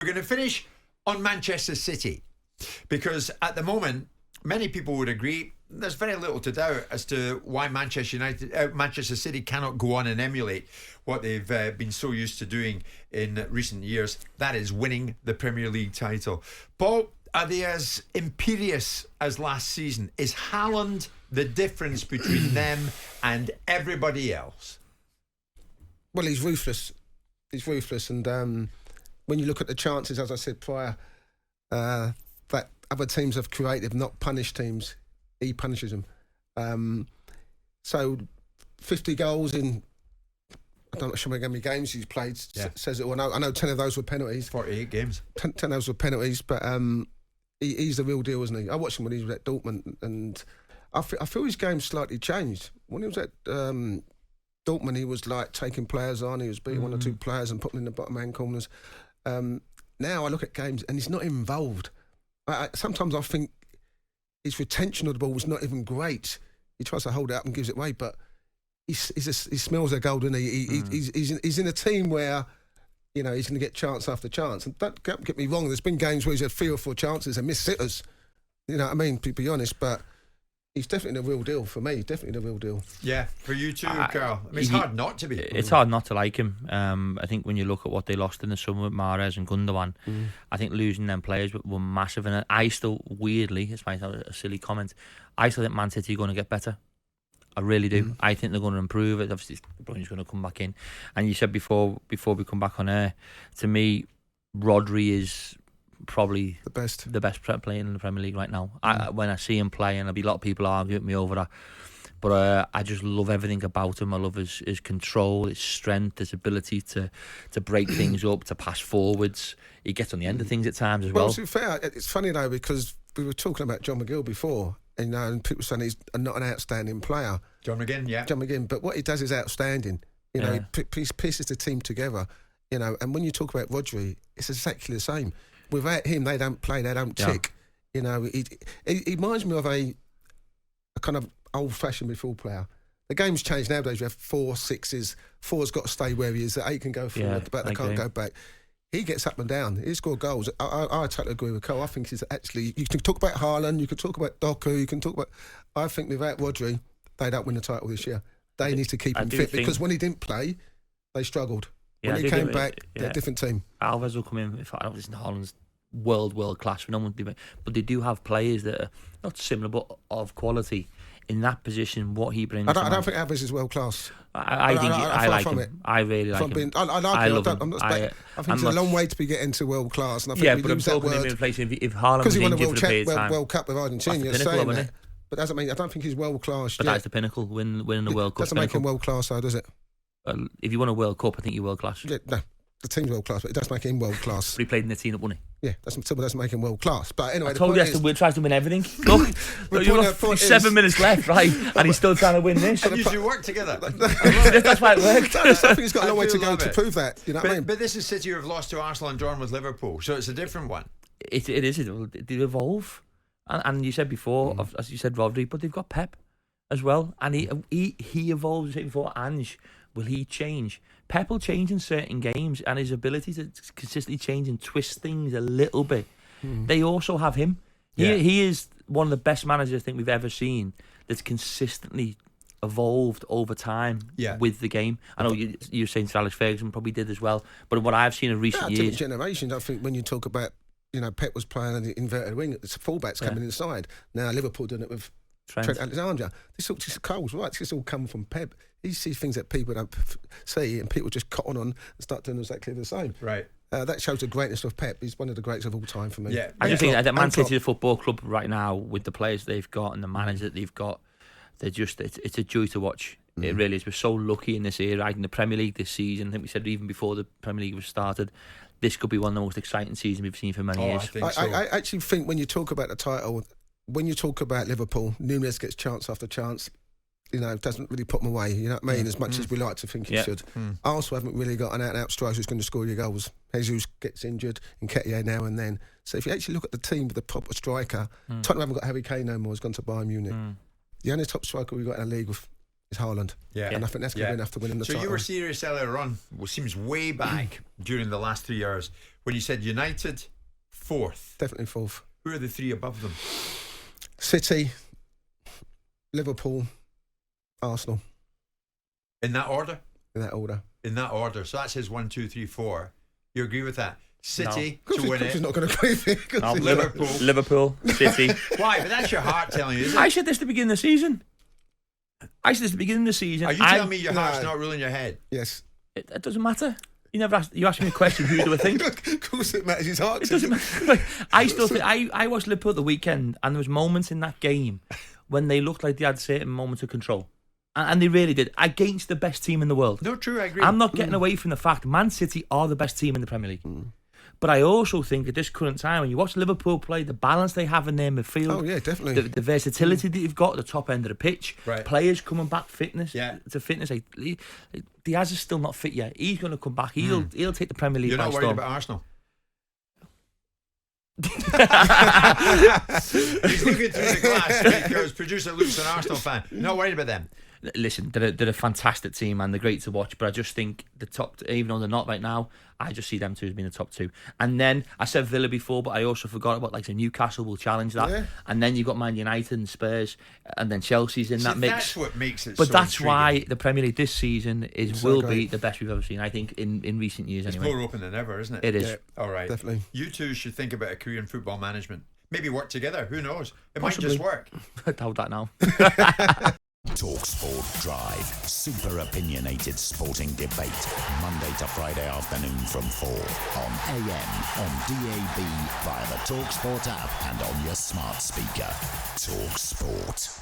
We're going to finish on Manchester City because at the moment, many people would agree there's very little to doubt as to why Manchester City cannot go on and emulate what they've been so used to doing in recent years. That is winning the Premier League title. Paul, are they as imperious as last season? Is Haaland the difference between them and everybody else? Well, he's ruthless. He's ruthless, and when you look at the chances, as I said prior, that other teams have created, not punished teams, he punishes them. So 50 goals in, I don't know how many games he's played, says it all. I know 10 of those were penalties. 48 games. 10 of those were penalties, but he's the real deal, isn't he? I watched him when he was at Dortmund, and I feel his game slightly changed. When he was at Dortmund, he was like taking players on, he was beating one or two players and putting them in the bottom hand corners. Now I look at games and he's not involved. Sometimes I think his retention of the ball was not even great. He tries to hold it up and gives it away, but he smells a goal, doesn't he? He's in a team where, you know, he's going to get chance after chance. And don't get me wrong, there's been games where he's had 3 or 4 chances and missed sitters. You know what I mean? To be honest, but he's definitely the real deal for me. Definitely the real deal. Yeah, for you too, Carl. I mean, it's hard not to be. It's hard not to like him. I think when you look at what they lost in the summer with Mahrez and Gundogan, I think losing them players were massive. And I still, weirdly, it's might have a silly comment, I still think Man City are going to get better. I really do. I think they're going to improve it. Obviously, De Bruyne's going to come back in. And you said before we come back on air, to me, Rodri is probably the best player in the Premier League right now. When I see him play, and there'll be a lot of people arguing with me over that, but I just love everything about him. I love his control, his strength, his ability to break things up, to pass forwards. He gets on the end of things at times as well. Well, to be fair, it's funny though, because we were talking about John McGill before, and people saying he's not an outstanding player. John McGinn, but what he does is outstanding. You know, he pieces the team together. You know, and when you talk about Rodri, it's exactly the same. Without him, they don't play, they don't tick. You know, he reminds me of a kind of old-fashioned midfield player. The game's changed nowadays. You have 4 6s. 4's got to stay where he is. The 8 can go forward, but they can't go back. He gets up and down. He scored goals. I totally agree with Cole. I think he's actually... You can talk about Haaland, you can talk about Doku, you can talk about... I think without Rodri, they don't win the title this year. They need to keep him fit, because when he didn't play, they struggled. When he came back, they're a different team. Alvarez will come in. If I don't think Haaland's world class, but they do have players that are not similar but of quality in that position. What he brings, I don't think Alvarez is world class. I like him. I really like him. I love him. I think it's a long way to be getting to world class. And I think but I'm talking him in place. If Haaland was injured for a World Cup with Argentina, you're saying that. But doesn't mean I don't think he's world class. But that's the pinnacle, winning the World Cup. Doesn't make him world class, though, does it? If you won a World Cup, I think you're world class. Yeah, no, the team's world class, but it does make him world class. But he played in the team that won it. Yeah, that doesn't make him world class. But anyway, I told you he tries to win everything. Look, you've got 7 minutes left, right? And he's still trying to win this. And you two work together. That's why it worked. I think he's got a long way to go to prove that. You know what I mean? But this is City who have lost to Arsenal and drawn with Liverpool, so it's a different one. It is. They evolve. And you said before, as you said, Rodri, but they've got Pep as well. And he evolves. You said before, Ange, will he change? Pep will change in certain games, and his ability to consistently change and twist things a little bit. They also have him. He is one of the best managers I think we've ever seen that's consistently evolved over time with the game. I know you're saying Sir Alex Ferguson probably did as well, but what I've seen in recent years... generations, I think when you talk about, you know, Pep was playing an inverted wing, it's fullbacks coming inside. Now Liverpool doing it with Trent Alexander. This Cole's right. This all come from Pep. He sees things that people don't see, and people just cotton on and start doing exactly the same. Right. That shows the greatness of Pep. He's one of the greats of all time for me. Yeah. I just think that Man City Football Club right now, with the players they've got and the manager that they've got, it's a joy to watch. It really is. We're so lucky in this era. In the Premier League this season, I think we said even before the Premier League was started, this could be one of the most exciting seasons we've seen for many years. I think so. I actually think when you talk about the title, when you talk about Liverpool, Núñez gets chance after chance. You know, doesn't really put them away. You know what I mean? As much as we like to think he should. Arsenal haven't really got an out-and-out striker who's going to score your goals. Jesus gets injured, and Nketiah now and then. So if you actually look at the team with the proper striker, Tottenham haven't got Harry Kane no more. He's gone to Bayern Munich. The only top striker we've got in the league with is Haaland. Yeah. And I think that's going to be enough to win him the So title. you were serious earlier on, which seems way back during the last 3 years, when you said United 4th. Definitely 4th. Who are the 3 above them? City, Liverpool, Arsenal. In that order? In that order. In that order. So that says 1, 2, 3, 4. You agree with that? City to win He's it. not going to agree with it. No, Liverpool. City. Why? But that's your heart telling you, isn't it? I said this at the beginning of the season. Are you telling me your heart's not ruling your head? Yes. It doesn't matter. You asked me a question, who do I think? Of course it matters, his heart. It doesn't matter. Like, I still think I watched Liverpool at the weekend, and there was moments in that game when they looked like they had certain moments of control. And they really did, against the best team in the world. No, true, I agree. I'm not getting away from the fact Man City are the best team in the Premier League. But I also think at this current time, when you watch Liverpool play, the balance they have in their midfield, Oh, yeah, definitely. the versatility that you've got at the top end of the pitch, Right. players coming back to fitness. Like, Diaz is still not fit yet. He's going to come back. He'll take the Premier League You're by not worried storm. about Arsenal? He's looking through the glass because producer Luke's an Arsenal fan. You're not worried about them? Listen, they're a fantastic team and they're great to watch, but I just think the top, even though they're not right now, I just see them two as being the top 2. And then I said Villa before, but I also forgot about like Newcastle will challenge that. Yeah. And then you've got Man United and Spurs, and then Chelsea's in that mix. That's what makes it. But so that's intriguing. why the Premier League this season So will great. be the best we've ever seen. I think in recent years It's anyway. more open than ever, isn't it? It is. Yeah. All right. Definitely. You two should think about a career in football management. Maybe work together. Who knows? It Possibly. might just work. I doubt that now. talkSPORT Drive. Super opinionated sporting debate. Monday to Friday afternoon from 4 on AM, on DAB, via the talkSPORT app and on your smart speaker. talkSPORT.